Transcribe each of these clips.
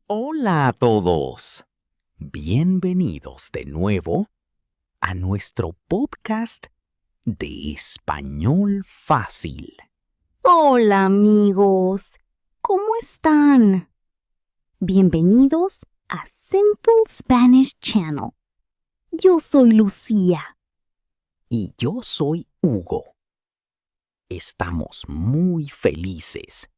Hola a todos. Bienvenidos de nuevo a nuestro podcast de Español Fácil. Hola amigos, ¿cómo están? Bienvenidos a Simple Spanish Channel. Yo soy Lucía. Y yo soy Hugo. Estamos muy felices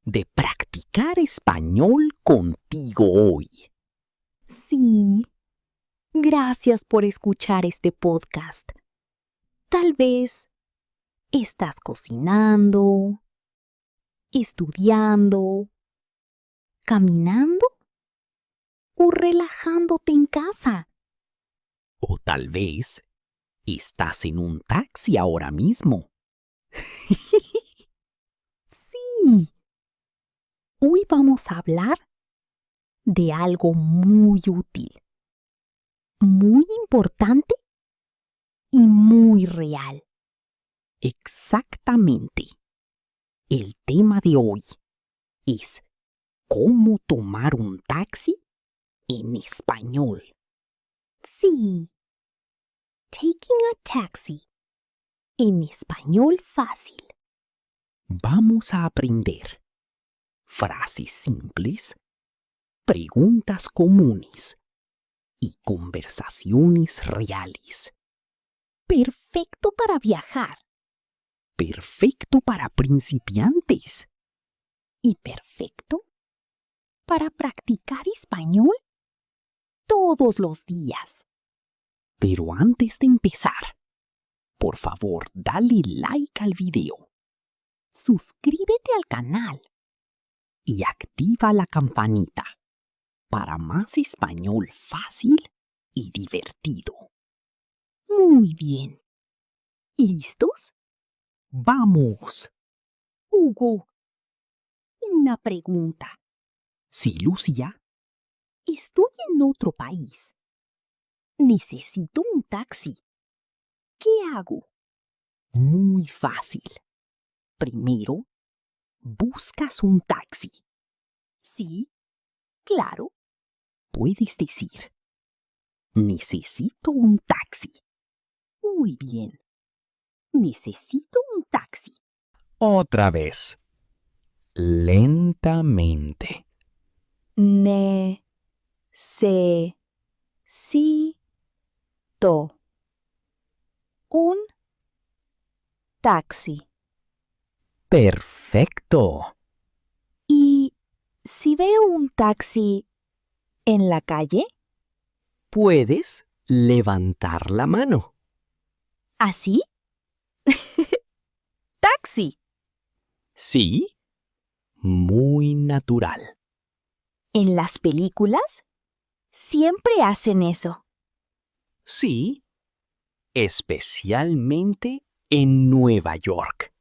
de practicar español contigo hoy. Sí, gracias por escuchar este podcast. Tal vez estás cocinando, estudiando, caminando o relajándote en casa. O tal vez estás en un taxi ahora mismo. Sí. Hoy vamos a hablar de algo muy útil, muy importante y muy real. Exactamente. El tema de hoy es cómo tomar un taxi en español. Sí, taking a taxi en español fácil. Vamos a aprender frases simples, preguntas comunes y conversaciones reales. Perfecto para viajar Perfecto para principiantes. y perfecto para practicar español todos los días. Pero antes de empezar, por favor, dale like al video Suscríbete al canal. y activa la campanita para más español fácil y divertido. Muy bien. ¿Listos? ¡Vamos! Hugo, una pregunta. Sí, Lucía. Estoy en otro país. Necesito un taxi. ¿Qué hago? Muy fácil. Primero, buscas un taxi. Sí, claro. Puedes decir, necesito un taxi. Muy bien. Necesito un taxi. Otra vez. Lentamente. Necesito un taxi. Perfecto. ¿Y si veo un taxi en la calle? Puedes levantar la mano. ¿Así? ¡Taxi! Sí, muy natural. En las películas siempre hacen eso. Sí, especialmente en Nueva York.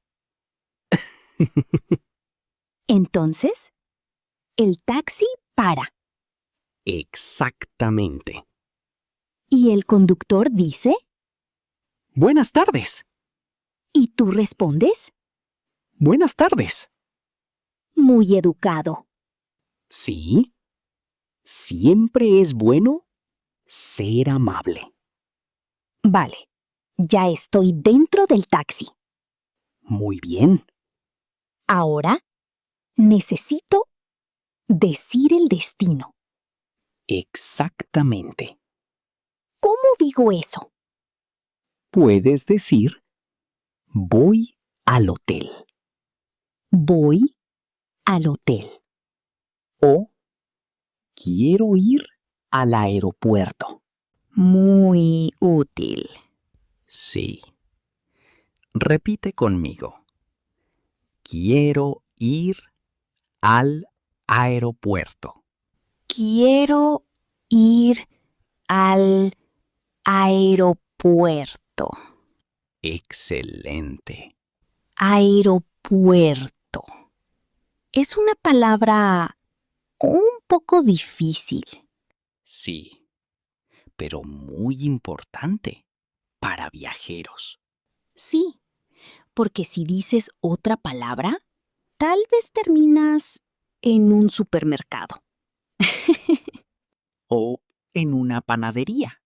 Entonces, el taxi para. Exactamente. Y el conductor dice, Buenas tardes. ¿y tú respondes? Buenas tardes. Muy educado. Sí, siempre es bueno ser amable. Vale, ya estoy dentro del taxi. Muy bien. Ahora necesito decir el destino. Exactamente. ¿Cómo digo eso? Puedes decir, voy al hotel. Voy al hotel. O quiero ir al aeropuerto. Muy útil. Sí. Repite conmigo. Quiero ir al aeropuerto. Quiero ir al aeropuerto. Excelente. Aeropuerto. Es una palabra un poco difícil. Sí, pero muy importante para viajeros. Sí, porque si dices otra palabra, tal vez terminas en un supermercado. o en una panadería.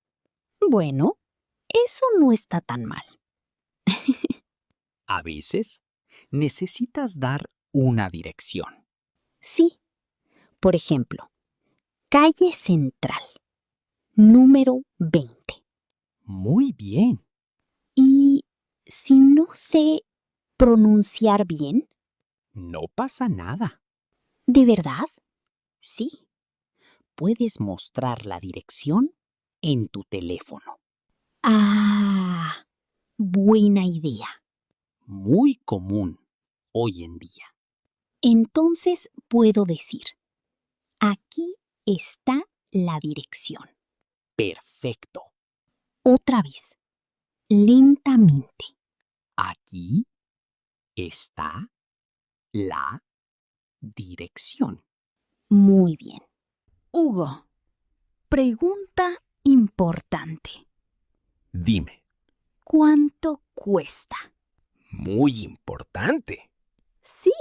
Bueno, eso no está tan mal. A veces necesitas dar una dirección. Sí. Por ejemplo, calle Central, número 20. Muy bien. Y si no sé pronunciar bien, No pasa nada. ¿de verdad? Sí. Puedes mostrar la dirección en tu teléfono. Ah, buena idea. Muy común hoy en día. Entonces puedo decir, aquí está la dirección. Perfecto. Otra vez, lentamente. Aquí está la dirección. Muy bien. Hugo, pregunta importante. Dime. ¿Cuánto cuesta? Muy importante. Sí,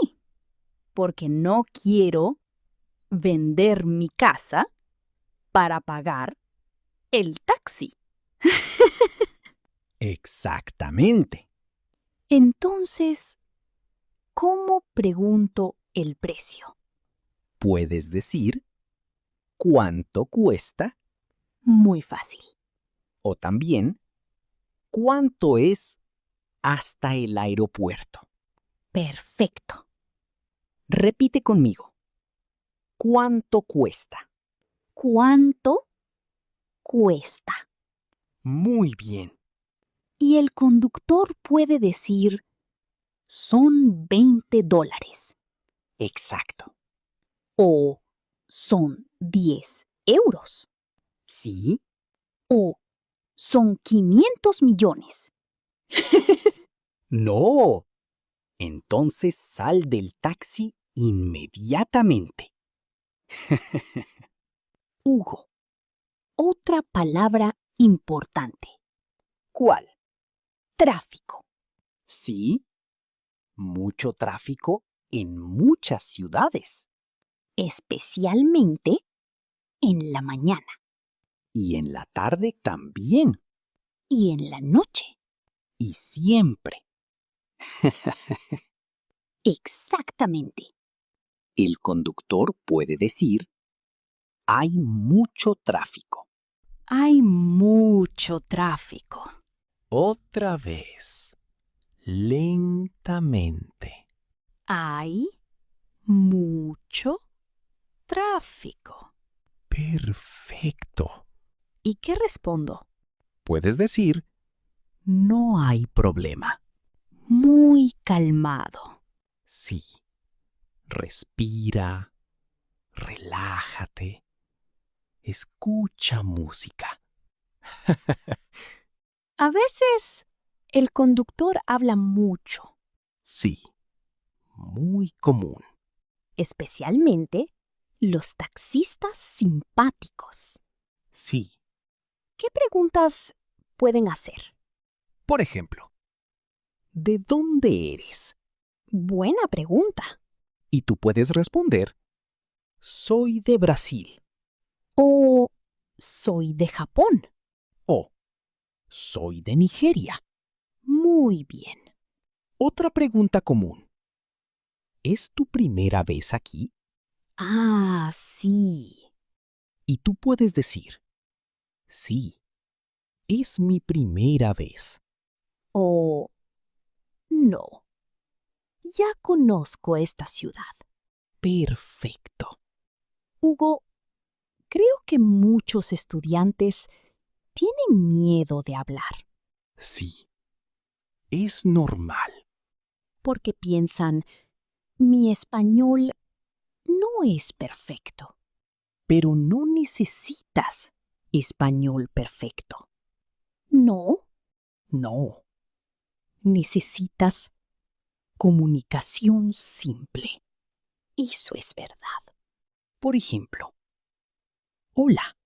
porque no quiero vender mi casa para pagar el taxi. Exactamente. Entonces, ¿cómo pregunto el precio? Puedes decir cuánto cuesta Muy fácil. o también cuánto es hasta el aeropuerto. Perfecto. Repite conmigo. ¿Cuánto cuesta? ¿Cuánto cuesta? Muy bien. Y el conductor puede decir, son $20 Exacto. o son 10 euros ¿Sí? o son 500 millones. No. Entonces sal del taxi inmediatamente. Hugo, otra palabra importante. ¿Cuál? Tráfico. Sí. Mucho tráfico en muchas ciudades. Especialmente en la mañana Y en la tarde también. y en la noche. Y siempre. Exactamente. El conductor puede decir, hay mucho tráfico. Hay mucho tráfico. Otra vez. Lentamente. Hay mucho tráfico. Perfecto. ¿Y qué respondo? Puedes decir, No hay problema. Muy calmado. sí. Respira. Relájate. Escucha música. A veces el conductor habla mucho, Sí. Muy común. especialmente los taxistas simpáticos. Sí. ¿Qué preguntas pueden hacer? Por ejemplo, ¿De dónde eres? Buena pregunta. Y tú puedes responder, soy de Brasil O soy de Japón. o soy de Nigeria. Muy bien. Otra pregunta común. ¿Es tu primera vez aquí? Ah, sí. Y tú puedes decir, sí, es mi primera vez. O no. Ya conozco esta ciudad. Perfecto. Hugo, creo que muchos estudiantes tienen miedo de hablar sí. Es normal. porque piensan, mi español no es perfecto. Pero no necesitas español perfecto. No, No. Necesitas comunicación simple. eso es verdad. Por ejemplo, hola.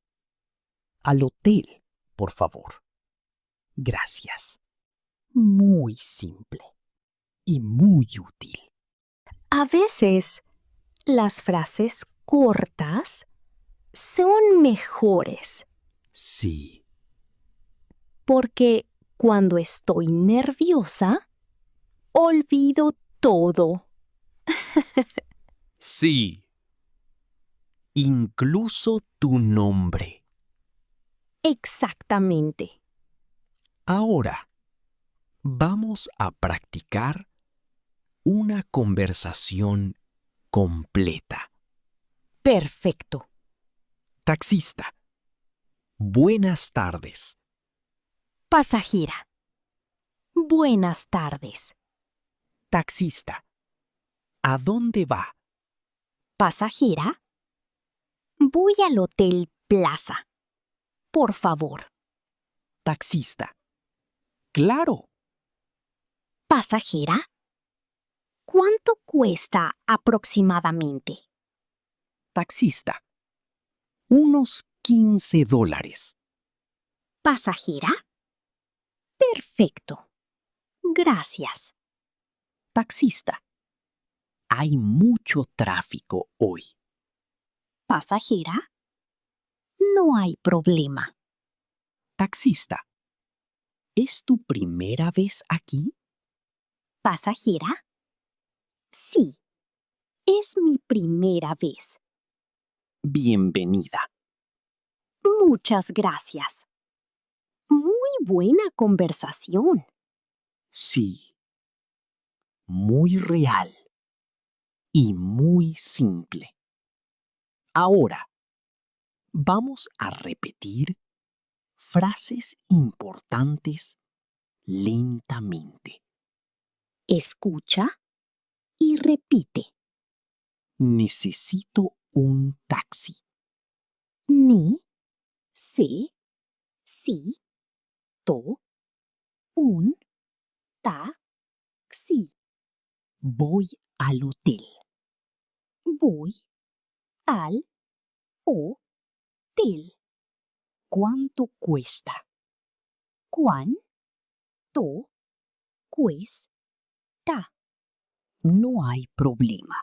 Al hotel, por favor. Gracias. Muy simple y muy útil. A veces, las frases cortas son mejores Sí. porque cuando estoy nerviosa, olvido todo. Sí. Incluso tu nombre. Exactamente. Ahora, vamos a practicar una conversación completa. Perfecto. Taxista. Buenas tardes. Pasajera. Buenas tardes. Taxista. ¿A dónde va? Pasajera. Voy al Hotel Plaza. Por favor. Taxista. Claro. Pasajera. ¿Cuánto cuesta aproximadamente? Taxista. Unos $15. Pasajera. Perfecto. Gracias. Taxista. Hay mucho tráfico hoy. Pasajera. No hay problema. Taxista. ¿Es tu primera vez aquí? Pasajera. Sí. Es mi primera vez. Bienvenida. Muchas gracias. Muy buena conversación. Sí. Muy real. Y muy simple. Ahora, vamos a repetir frases importantes lentamente. Escucha y repite. Necesito un taxi. Ni, se, si, to, un, taxi. Voy al hotel. Voy al hotel. ¿Cuánto cuesta? ¿Cuánto cuesta? No hay problema.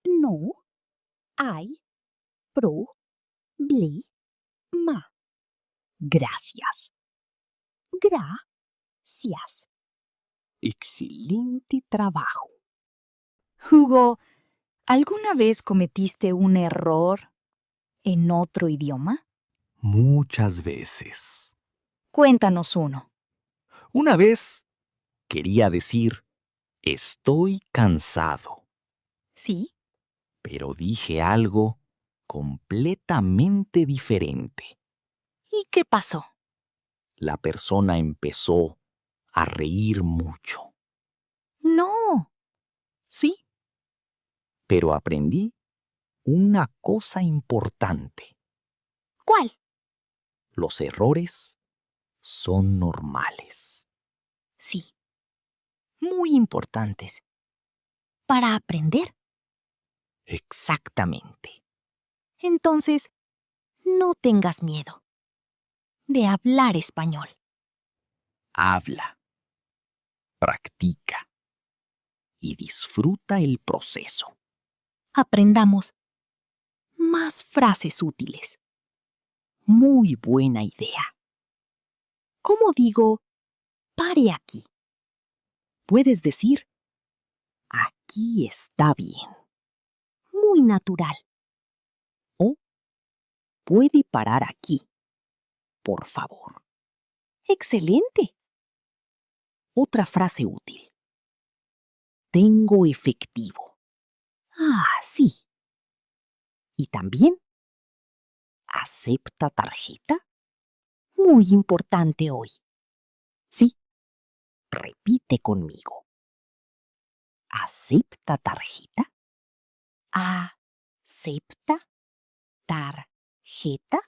No hay problema. Gracias. Gracias. Excelente trabajo. Hugo, ¿alguna vez cometiste un error en otro idioma? Muchas veces. Cuéntanos uno. Una vez quería decir, estoy cansado, ¿Sí? pero dije algo completamente diferente. ¿Y qué pasó? La persona empezó a reír mucho. No. Sí, pero aprendí una cosa importante. ¿Cuál? Los errores son normales. Sí. Muy importantes. Para aprender. Exactamente. Entonces, no tengas miedo de hablar español. Habla, practica y disfruta el proceso. Aprendamos más frases útiles. Muy buena idea. ¿Cómo digo, pare aquí? Puedes decir, aquí está bien. Muy natural. Puede parar aquí, por favor. Excelente. Otra frase útil. Tengo efectivo. Ah, sí. Y también, ¿acepta tarjeta? Muy importante hoy. Sí. Repite conmigo. ¿Acepta tarjeta? ¿Acepta tarjeta?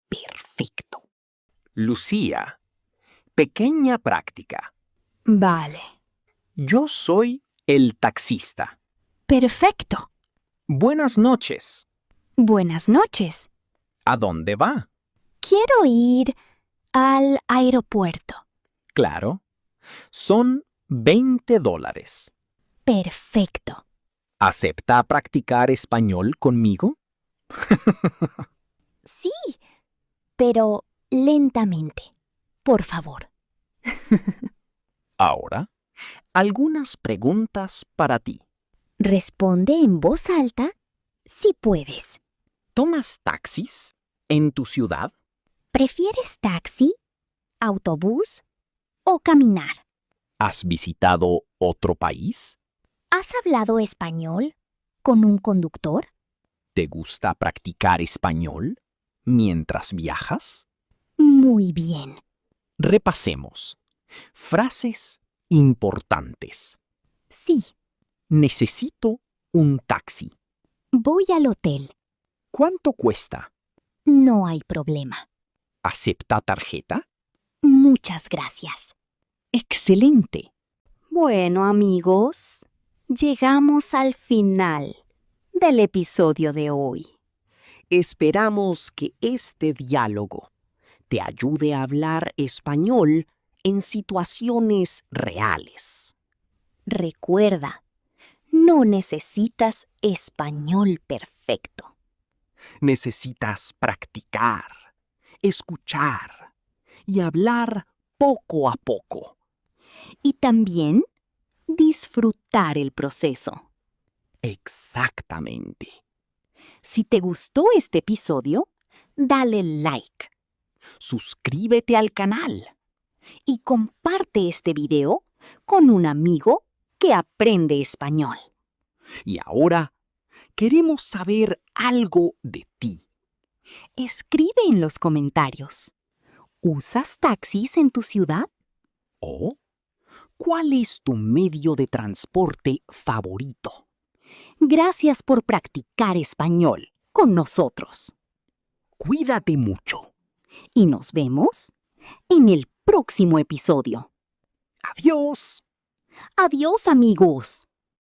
Perfecto. Lucía, pequeña práctica. Vale. Yo soy el taxista. Perfecto. Buenas noches. Buenas noches. ¿A dónde va? Quiero ir al aeropuerto. Claro. Son $20. Perfecto. ¿Acepta practicar español conmigo? Sí, pero lentamente. Por favor. Ahora, algunas preguntas para ti. Responde en voz alta si puedes. ¿Tomas taxis en tu ciudad? ¿Prefieres taxi, autobús o caminar? ¿Has visitado otro país? ¿Has hablado español con un conductor? ¿Te gusta practicar español mientras viajas? Muy bien. Repasemos. Frases importantes. Sí, Necesito un taxi. voy al hotel. ¿Cuánto cuesta? No hay problema. ¿Acepta tarjeta? Muchas gracias. ¡Excelente! Bueno, amigos, llegamos al final del episodio de hoy. Esperamos que este diálogo te ayude a hablar español en situaciones reales. Recuerda, no necesitas español perfecto. Necesitas practicar, escuchar y hablar poco a poco. Y también disfrutar el proceso. Exactamente. Si te gustó este episodio, dale like Suscríbete al canal. y comparte este video con un amigo que aprende español. Y ahora queremos saber algo de ti. Escribe en los comentarios. ¿Usas taxis en tu ciudad? ¿O cuál es tu medio de transporte favorito? Gracias por practicar español con nosotros. Cuídate mucho. Y nos vemos en el próximo episodio. Adiós. Adiós, amigos.